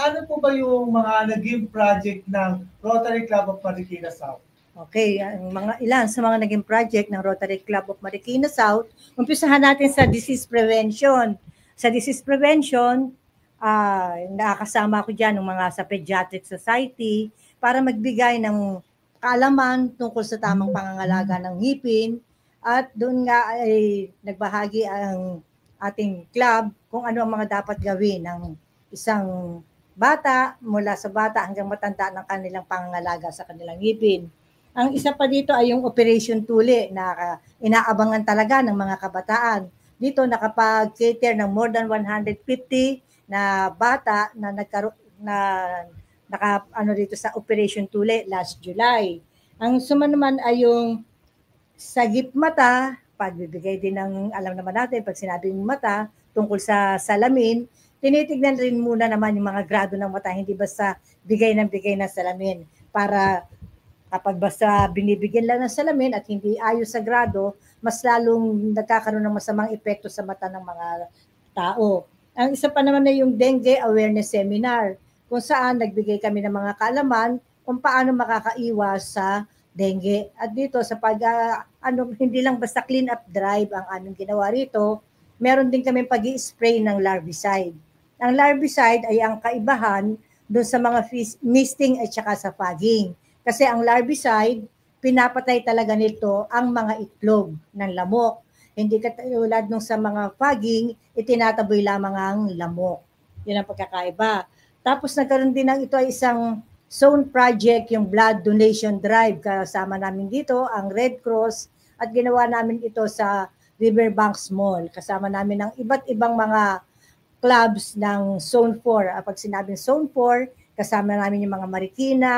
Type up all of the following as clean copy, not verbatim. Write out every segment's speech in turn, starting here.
ano po ba yung mga naging project ng Rotary Club of Marikina South? Okay, ang mga ilan sa mga naging project ng Rotary Club of Marikina South, umpisahan natin sa disease prevention. Sa disease prevention, nakakasama ko dyan ng mga sa Pediatric Society para magbigay ng kaalaman tungkol sa tamang pangangalaga ng ngipin at doon nga ay nagbahagi ang ating club kung ano ang mga dapat gawin ng isang bata mula sa bata hanggang matanda ng kanilang pangangalaga sa kanilang ngipin. Ang isa pa dito ay yung Operation Tuli na inaabangan talaga ng mga kabataan. Dito nakapag-cater ng more than 150 na bata na dito sa Operation Tuli last July. Ang suma naman ay yung sagip mata, pagbibigay din ng, alam naman natin, pag sinabing mata, tungkol sa salamin, tinitignan rin muna naman yung mga grado ng mata, hindi basta bigay ng salamin para kapag basta binibigyan lang ng salamin at hindi ayos sa grado, mas lalong nagkakaroon ng masamang epekto sa mata ng mga tao. Ang isa pa naman na yung Dengue Awareness Seminar, kung saan nagbigay kami ng mga kaalaman kung paano makakaiwas sa dengue. At dito sa hindi lang basta clean up drive ang aming ginawa rito, meron din kami pag-i-spray ng larvicide. Ang larvicide ay ang kaibahan doon sa mga misting at saka sa fogging. Kasi ang larvicide, pinapatay talaga nito ang mga itlog ng lamok. Hindi katulad nung sa mga fogging, itinataboy lamang ang lamok. Yun ang pagkakaiba. Tapos nagkaroon din ng ito ay isang zone project, yung blood donation drive. Kasama namin dito ang Red Cross at ginawa namin ito sa Riverbanks Mall. Kasama namin ang iba't ibang mga clubs ng Zone 4. Pag sinabing Zone 4, kasama namin yung mga Marikina,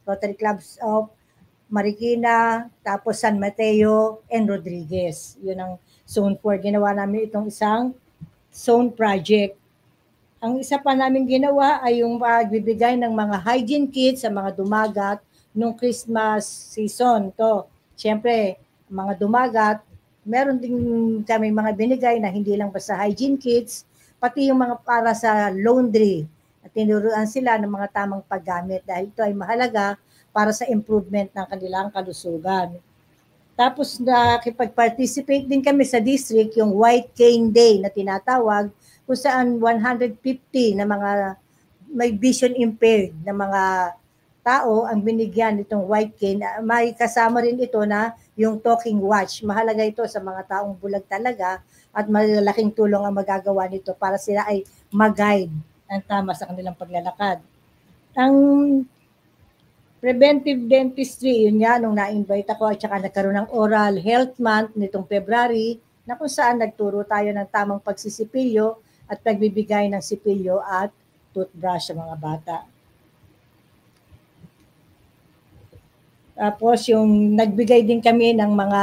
Rotary Clubs of Marikina, tapos San Mateo, and Rodriguez. Yun ang Zone 4. Ginawa namin itong isang zone project. Ang isa pa namin ginawa ay yung pagbibigay ng mga hygiene kits sa mga dumagat nung Christmas season. Siyempre, mga dumagat, meron din kami mga binigay na hindi lang basta hygiene kits, pati yung mga para sa laundry. At tinuruan sila ng mga tamang paggamit dahil ito ay mahalaga para sa improvement ng kanilang kalusugan. Tapos nakipag-participate din kami sa district, yung White Cane Day na tinatawag, kung saan 150 na mga may vision impaired na mga tao ang binigyan nitong white cane. May kasama rin ito na yung talking watch. Mahalaga ito sa mga taong bulag talaga at malaking tulong ang magagawa nito para sila ay mag-guide ng tama sa kanilang paglalakad. Ang preventive dentistry, yun nga, nung na-invite ako at saka nagkaroon ng oral health month nitong February, na kung saan nagturo tayo ng tamang pagsisipilyo at pagbibigay ng sipilyo at toothbrush sa mga bata. Tapos yung nagbigay din kami ng mga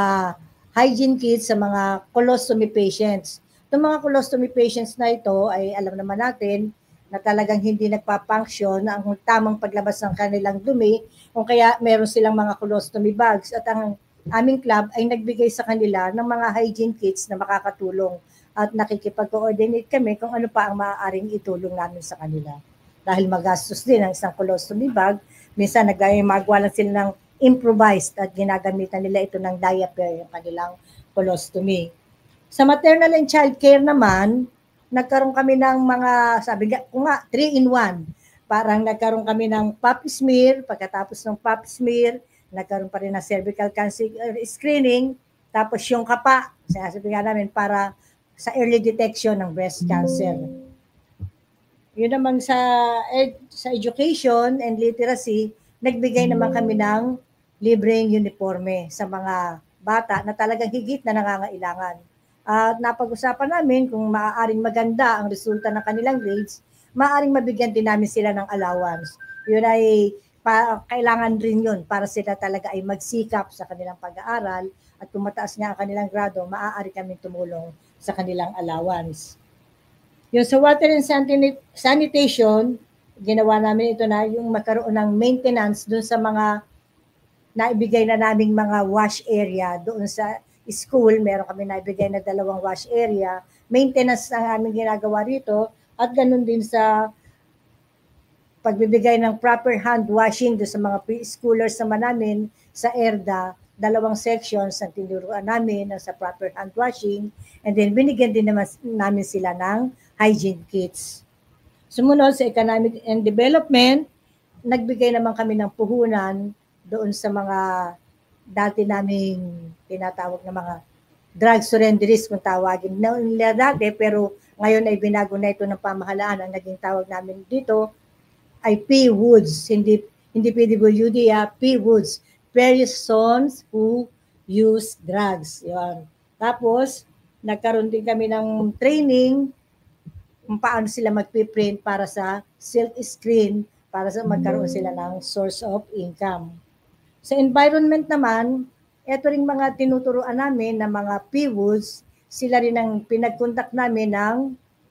hygiene kits sa mga colostomy patients. Itong mga colostomy patients na ito ay alam naman natin na talagang hindi nagpa-function ang tamang paglabas ng kanilang dumi kung kaya meron silang mga colostomy bags at ang aming club ay nagbigay sa kanila ng mga hygiene kits na makakatulong at nakikipag-coordinate kami kung ano pa ang maaaring itulong namin sa kanila. Dahil magastos din ang isang colostomy bag, minsan magawa lang sila ng improvised at ginagamitan nila ito ng diaper, yung kanilang colostomy. Sa maternal and child care naman, nagkaroon kami ng mga, sabi ko nga, 3-in-1. Parang nagkaroon kami ng pap smear, pagkatapos ng pap smear, nagkaroon pa rin ng cervical cancer screening, tapos yung kapa, sinasabi nga namin, para sa early detection ng breast cancer. Yun naman sa education and literacy, nagbigay naman kami ng libreng uniforme sa mga bata na talagang higit na nangangailangan. At napag-usapan namin kung maaaring maganda ang resulta ng kanilang grades, maaaring mabigyan din namin sila ng allowance. Yun ay kailangan rin yun para sila talaga ay magsikap sa kanilang pag-aaral at kung mataas nga ang kanilang grado, maaari kami tumulong sa kanilang allowance. Yung sa water and sanitation, ginawa namin ito na yung magkaroon ng maintenance doon sa mga naibigay na naming mga wash area doon sa school. Meron kami naibigay na 2 wash area. Maintenance ang aming ginagawa rito at ganun din sa pagbibigay ng proper hand washing do sa mga preschoolers naman namin sa ERDA, 2 sections ang tinuruan namin sa proper hand washing, and then binigyan din naman namin sila ng hygiene kits. Sumunod sa economic and development, nagbigay naman kami ng puhunan doon sa mga dati naming tinatawag na mga drug surrenderies kung tawagin nila dati, pero ngayon ay binago na ito ng pamahalaan. Ang naging tawag namin dito ay P-Woods, hindi PWD, P-Woods, persons who use drugs. Yan. Tapos, nagkaroon din kami ng training kung paano sila magpiprint para sa silk screen para sa magkaroon sila ng source of income. Sa environment naman, ito ring mga tinuturuan namin na mga P-Woods, sila rin ang pinag-contact namin ng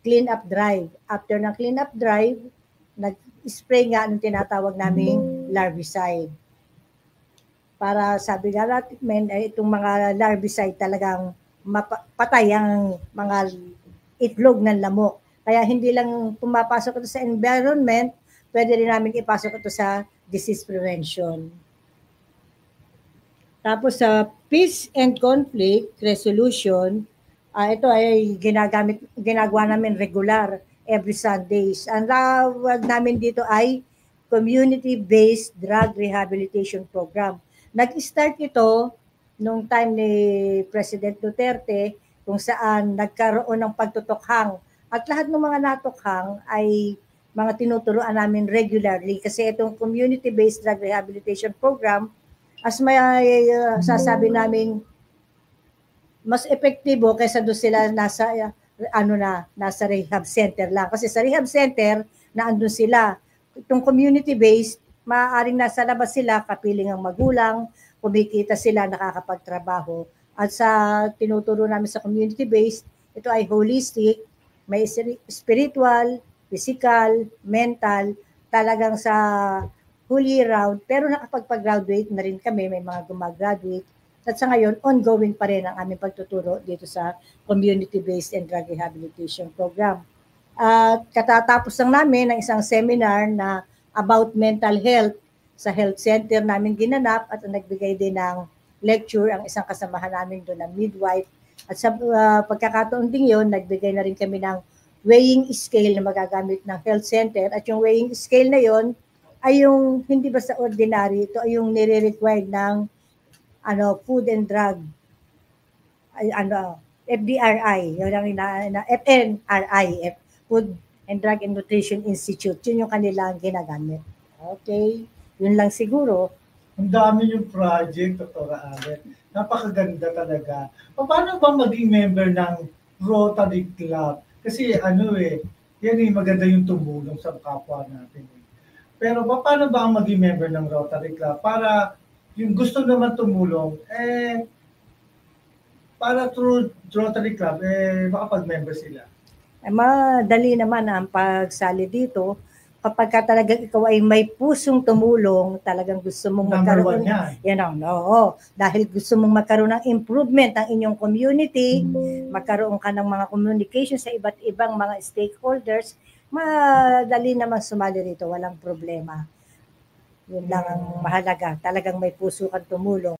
clean-up drive. After ng clean-up drive, nag-spray nga ng tinatawag naming larvicide. Para sabi nga natin, itong mga larvicide talagang patay ang mga itlog ng lamok. Kaya hindi lang pumapasok ito sa environment, pwede rin namin ipasok ito sa disease prevention. Tapos sa peace and conflict resolution, ito ay ginagawa namin regular every Sundays. Ang tawag namin dito ay Community-Based Drug Rehabilitation Program. Nag-start ito nung time ni President Duterte kung saan nagkaroon ng pagtutukhang. At lahat ng mga natukhang ay mga tinuturuan namin regularly kasi itong Community-Based Drug Rehabilitation Program, as may sasabi namin, mas epektibo kaysa doon sila nasa rehab center lang. Kasi sa rehab center, naandun sila. Itong community-based, maaaring nasa labas sila, kapiling ang magulang, kumikita sila, nakakapagtrabaho. At sa tinuturo namin sa community-based, ito ay holistic, may spiritual, physical, mental, talagang sa whole year round, pero nakapagpag-graduate na rin kami, may mga gumagraduate. At sa ngayon, ongoing pa rin ang aming pagtuturo dito sa Community-Based and Drug Rehabilitation Program. At katatapos lang namin ng isang seminar na about mental health sa health center namin ginanap at nagbigay din ng lecture ang isang kasamahan namin doon na midwife. At sa pagkakataon din yun, nagbigay na rin kami ng weighing scale na magagamit ng health center. At yung weighing scale na yon ay yung hindi basta ordinary, ito ay yung nire-required ng Food and Drug FDRI, yun ang FNRI, Food and Drug and Nutrition Institute. Yun yung kanilang ginagamit. Okay, yun lang siguro. Ang dami yung project, Dr. Alet. Napakaganda talaga. Paano ba maging member ng Rotary Club? Kasi yan maganda yung tumulong sa kapwa natin. Pero paano ba ang maging member ng Rotary Club? Para yung gusto naman tumulong, para through Rotary Club, makapag-member sila. Madali naman ang pagsali dito. Kapag ka talagang ikaw ay may pusong tumulong, talagang gusto mong magkaroon. Dahil gusto mong magkaroon ng improvement ng inyong community, magkaroon ka ng mga communication sa iba't ibang mga stakeholders, madali naman sumali rito, walang problema. Yun lang ang mahalaga. Talagang may puso kang tumulong.